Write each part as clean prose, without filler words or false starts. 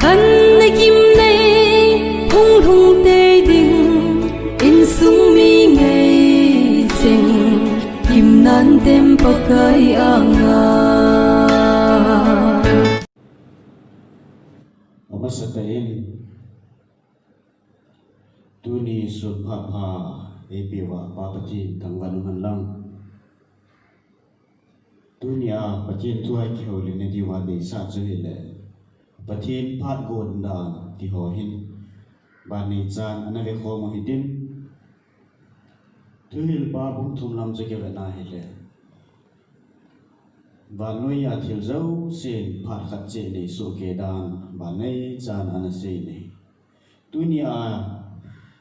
khăn nay kim nay hung hung tê đình in sung mi ngày cheng kim nan tem pakai anga Amasatain tuni subhapa epiwa papati tangwanuman lang tunia patien tuai khiolin ne diwa de sa chile patien phat gonda ti ho hin bani chan anave kho mo hitin tuhil ba bum thum lam jege na hele và nuôi nhà thiếu dấu xin phạt khát chế để số kế đàn và nay chan anh say này tuy nhiên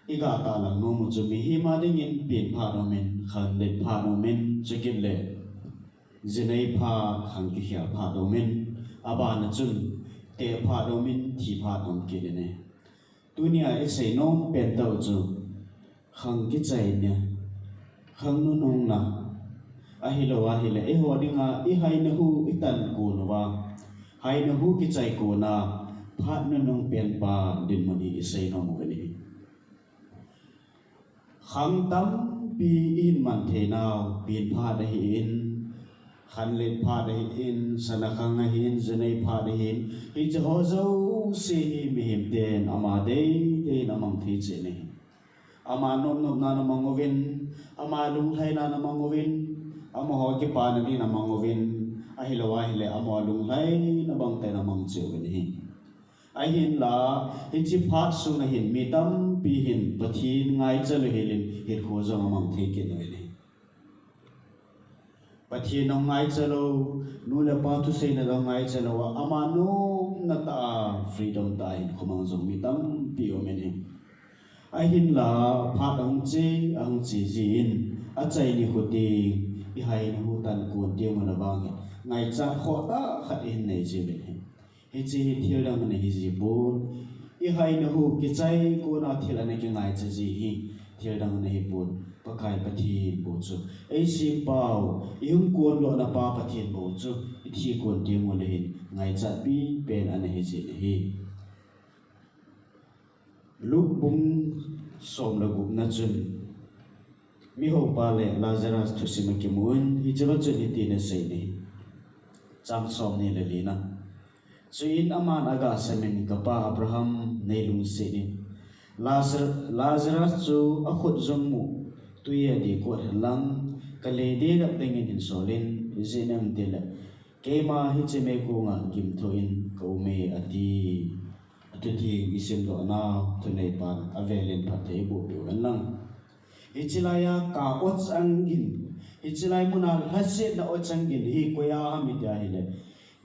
iga ta là nô một chút mi mà đi nhìn biển phá đồ mình khăn để phá đồ mình cho cái lệ giờ này phá khăn cái hiểu phá đồ mình à nó chun để phá đồ mình thì phá đồ cái này tuy nhiên cái say nô biển tàu chu khăn cái trái nè khăn nô nông na ahile eho dinga I hai na hu itan ko no wa hai na hu ki chai ko na phat na nong pen pa din mani isai no mo ni khang tam pi in man the naw pin pha da hin khan len pha da hin sana khang na hin zanai pha da hin hi cha ho zo se hi mi him ten ama de na mang thi che ne ama nom nom na na mangovin ama lung thai na mangovin amo ho ke pa na ni na mangovin ahilawa hile amo lung lai na bang te na mang cheu ni ai hin la hi chi phat su na hin mi tam pi hin pathin ngai chal hilin hi kho zo mang the ke ni pathin no ngai chalo nu la pa tu se na ngai chalo ama no na ta freedom ta hin khomang zo mi tam pi o me ni ai hin la phat ang chi jin a chai ni hoti I hai na hu tan ko tiang na bang ngai cha kho ta khat in nei je be hi chi hi thil dang na hi ji bun I hai na hu ki chai ko na thil na ki ngai cha ji hi thil dang na hi bun pakai pathi bu chu ai si pau I hum ko lo na pa pathin bu chu I thi ko tiang mo le hin ngai cha pi pen an hi ji hi lu bum som la gup na chun mi ho pa le Lazarus thusima ki mun hi chaba chu ni ti na sei ni chang som ni le lina chuin aman aga semen ka pa Abraham nei lung se ni Lazarus chu a khut zong mu tuya di ko lang ka le de ga tengin in solin zinam tila kema hi cheme ko nga kim thoin ko me ati atuthi isim do na thunei pan avelin pathe bu bu lang Ichilaya ka otsangin Ichilay muna hasit na otsangin hi kuya hamidya hile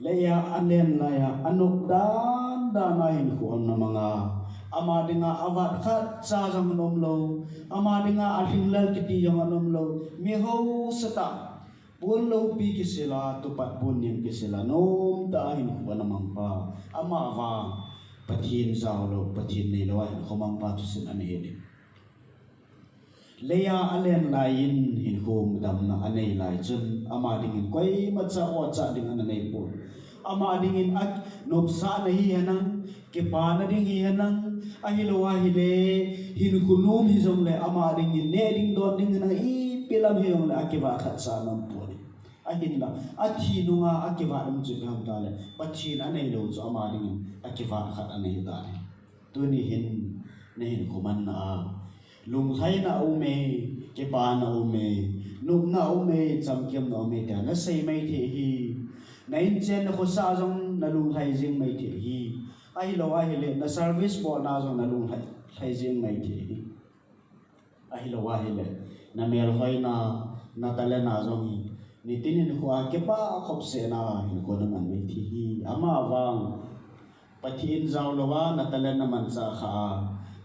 leya alen laya anok dan danahin ko na mga ama dinga avat khat sa jang nomlo ama dinga ahinglal kiti yang nomlo miho sata punlo pi kisila tupat punim kisila nom dahin ko na mangpa ama va pathin zawlo pathin ni lawai khomang pa tusin anehedi leya alen lain hin hum dam na anei lai chun ama dingin koi ma cha o cha ding an nei pur ama dingin ak nop sa na hi hanang ke pa na ding hi hanang ahilowa hi le hin kunum hi jong le ama dingin ne ding don ding na I pilam hi jong le akiwa khat sa nam pur ahin la athi nunga akiwa dum chu gam ta le pathin anei lo chu ama dingin akiwa khat anei ta le tu ni hin ne hin kuman na lung thai na ume ke pa na ume nup na ume cham kem na ume ta na sei mai the hi nain chen na khosa jong na lung thai jing mai the hi ai lo ai le na service bo na jong na lung thai jing mai the hi ai lo ai le na mel hoi na tale na jong ni tin ni khwa ke pa khop se na hin ko na man mai thi hi ama wang pathin zaw lo wa na tale na man cha kha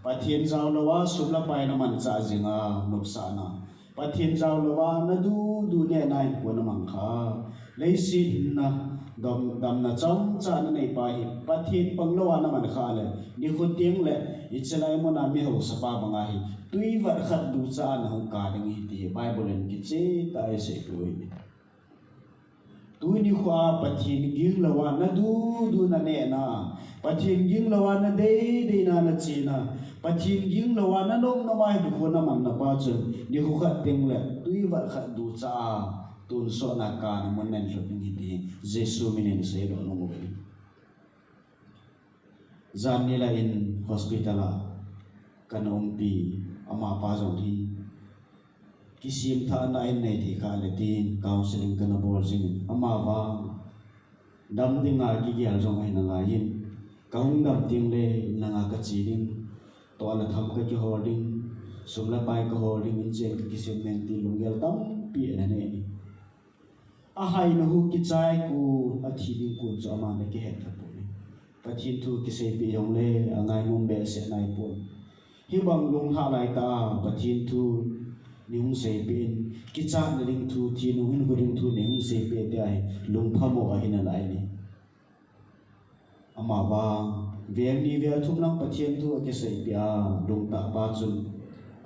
pathin zaw lawa subla pai na man cha jinga nuksana pathin zaw lawa na du ne nai ko na mang kha leisin na dam na chom cha na nei pa hi pathin panglawa na man kha le ni khuting le ichelai mo na mi ho sapa banga hi tui war khat du cha na ho ka ding hi ti bible en ki che tai se tu tu ni khwa pathin ging lawan na du na ne na pathin ging lawan na de na chi na pathin ging lawan na nom na mai du na man na pa chun ni khu khat ting le tui wa khat du cha tun so na ka na mon nen lo ni ti jesu minen se lo no mo zan ni la in hospital a kan pi ama pa jong thi kisim tha na in nei thi kha le tin counseling kan bol jing ama wa dam ding a ki gyal jong ai na nga yin kaung dam ting le na nga ka chi ding to la tham ka ki holding sum la pai ka holding in jen ka kisim nen ti lung gel tam pi na ne a hai na hu ki chai ku a thi ding ku cho ma ne ki het ka pu ni pathin thu ki se pi yong le angai mum be se nai pu hi bang lung ha lai ta pathin thu ni hung se pin ki cha na ring thu thi nu hin ko ring thu ni hung se pe te ai lung phamo a hin lai ni ama ba vel ni vel thum lang pathian thu ke se pia lung ta ba chun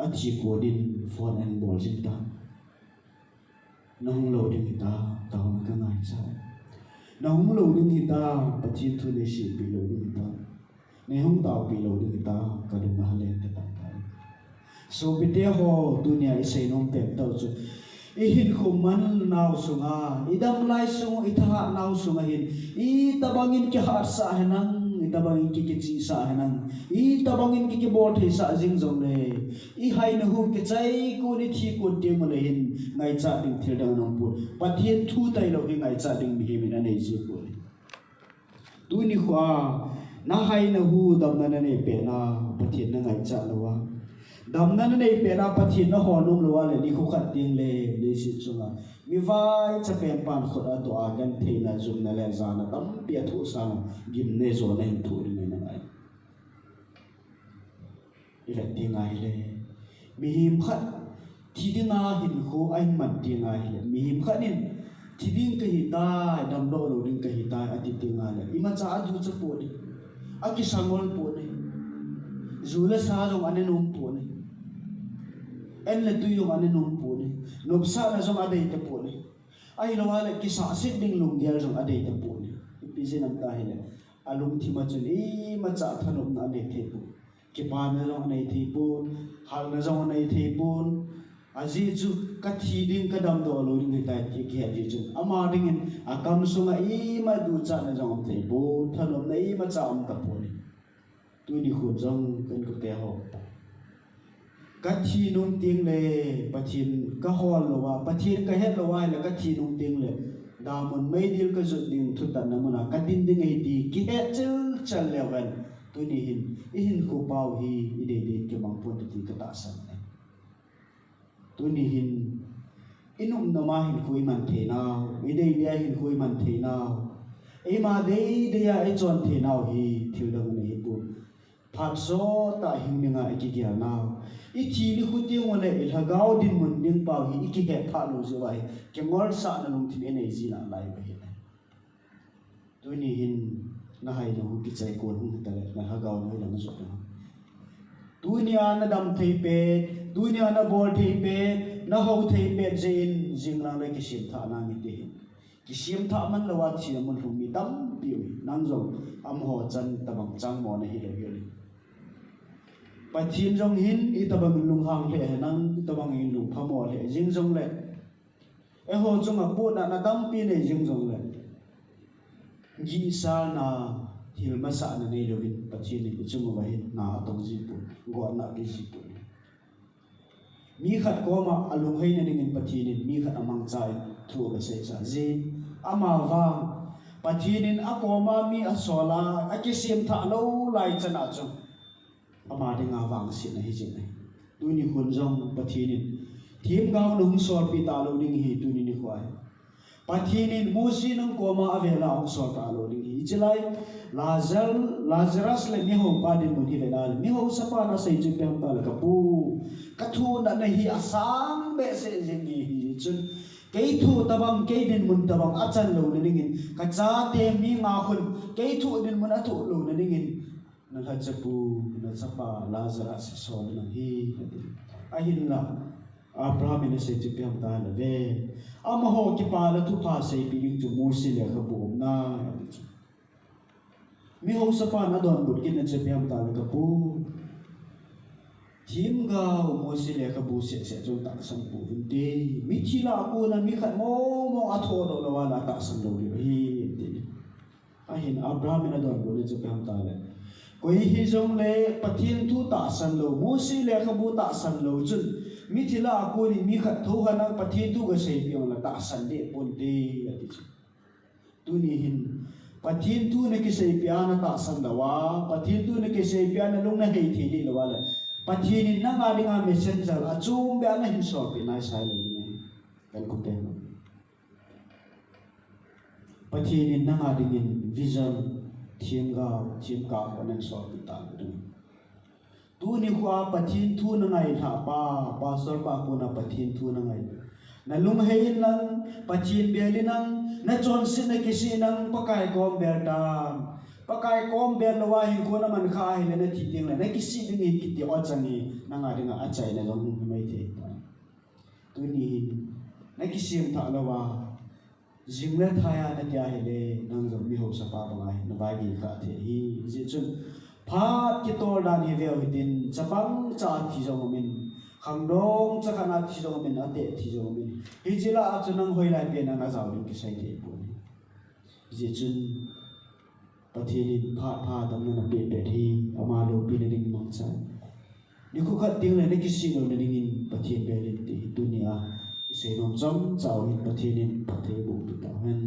a thi ko din phone and ball jin ta na hung lo din ta ta hung ka ngai cha na hung lo din ta pathian thu ne si pi lo din ta ne hung ta pi lo din ta ka lu ma le te ta so bite ho dunia isei nom pek tau chu I hin khuman naw sunga idam lai sung itha naw sunga hin I tabangin ki har sa hanang I tabangin ki chi sa hanang I tabangin ki bot he sa jing jong le I hai na hu ke chai ko ni thi ko te mo le hin ngai cha ding thil dang nong pu pathian thu tai lo hi ngai cha ding mi hin ane ji pu tu ni khwa na hai na hu dam na ne pe na pathian na ngai cha lo wa dam nan nei pe na pathin na honum lo le ni khu khat ting le si chunga mi vai cha pen pan khot a to a gan the na zum na le za na tam pia thu sang gim ne zo na hin thu ri na ai ila ting ai le mi him khat thi ding a hin khu ai man ting ai le mi him khat nin thi ding ka hi ta dam do lo ding ka hi ta ati ting a le I ma cha a du cha po ni a ki sangol po ni zula sa jong ane num po ni en le tu yung ane num po ni nopsa na jong ade ta po ni ai lo wala ki sa sit ding lung gel jong ade ta po ni ipisi nam ta hele alung thi ma chun I ma cha thanom na ane the po ki pa na jong ane the po hal na jong ane the po aji chu ka thi ding ka dam do lo ding ta ki ki ji chu ama ding in akam sunga I ma du cha na jong the po thanom na I ma cha om ta po ni tu ni khu jong kan ko te ho ka thi nung ting le pathin ka hol lo wa pathin ka het lo wa le ka thi nung ting le da mon mai dil ka zut ding thu tan na mona ka din ding ai ti ki het chal le wan tu ni hin ko pau hi I de ke bang pon ti ka ta san tu ni hin inum na ma hin khui man the naw I de ya hin khui man the naw e ma de ya e chon the naw hi thil dang nei pu phat so ta hing ninga ki gya naw I thi ni khu ti ngone I thagao din mun ding pau hi ki he pha lo zo ai ke ngol sa na lung thi nei ji na lai ba hi tu ni hin na hai no ki chai ko hu ta na thagao no la zo na dunia na dam thei pe dunia na bol thei pe na ho thei pe jin jing lang le ki sim tha na mi te ki sim tha man lawa thi na mun hu mi tam pi nang zo am ho chan tabang chang mo na hi le hi pathin jong hin I tabang lung hang le nang tabang in lung phamo le jing jong le e ho jong a pu na dam pi ne jing jong le ji sa na hil ma sa na nei lo vin pathin ni chung ba hin na tong ji pu go na ki ji pu mi khat ko ma alung hai na ning pathin ni mi khat amang chai thu ka se sa ji ama wa pathin in a ko ma mi a sola a ki sim tha lo lai chana chung ama de nga wang sin na hi jing nei tu ni hun jong pathin in thim gaw nung sol pi ta lo ding hi tu ni khwai pathin in mu si nung ko ma avela ong sol ta lo ding hi chilai lazarus le mi ho pa din mun hi le dal mi ho sa pa na sai ju pem ta ka pu ka thu na na hi asam be se jing hi chun kei thu tabang kei din mun tabang achan lo na ding in ka cha te mi nga khun kei thu din mun a thu lo na ding in na hachapu na chapa lazarus sol na hi ahin la Abraham ina se chu piam ta la ve ama ho ki pa la thu pha se pi ling chu mu si le kha bu na mi ho sa pa na don but kin na che piam ta la ka pu thim ga mu si le kha bu se se chu ta sang pu vin te mi thi la ku na mi khat mo mo a tho do la wala ta sang do ri hi te a hin Abraham ina don but che piam ta la koi hi jong le pathin thu ta san lo mu si le kha bu ta san lo chun mi thila ko ni mi khat tho hana pathin tu ga sei piong la ta san de pon de ati tu ni hin pathin tu ne ki sei piana ta san da wa pathin tu ne ki sei piana lung na hei thi di la wala pathin ni na nga dinga messenger a chung ba na hin so pi na sai lo ni kan ko te pathin ni na nga dingin vision thiên ga ko nan so pi ta du tu ni khwa pathin thu na ngai tha pa sor pa ko na pathin thu na ngai na lung hein lang pathin beli nang na chon sin na kisi nang pakai kom ber ta pakai kom ber lawa hin ko na man kha hin na thi ting la na kisi ding hi ki ti o chani na nga ringa a chai na long mai the tu ni na kisi tha lawa jingla thaya na kya hele nang zo mi ho sa pa ba na ba gi kha the hi ji chun phat ki tor dan hi veo hitin chapang cha thi jong min khang dong cha kana thi jong min ate thi jong min hi jila a chunang hoi lai pe na na zaw rin ki sai the pu ji chun pathin pha dam na pe pe thi ama lo pi na ding mong cha ni khu khat ting le ne ki si lo na ding in pathin pe le ti dunia ise nom chom chaw hin pathin in pathe bu pi ta hen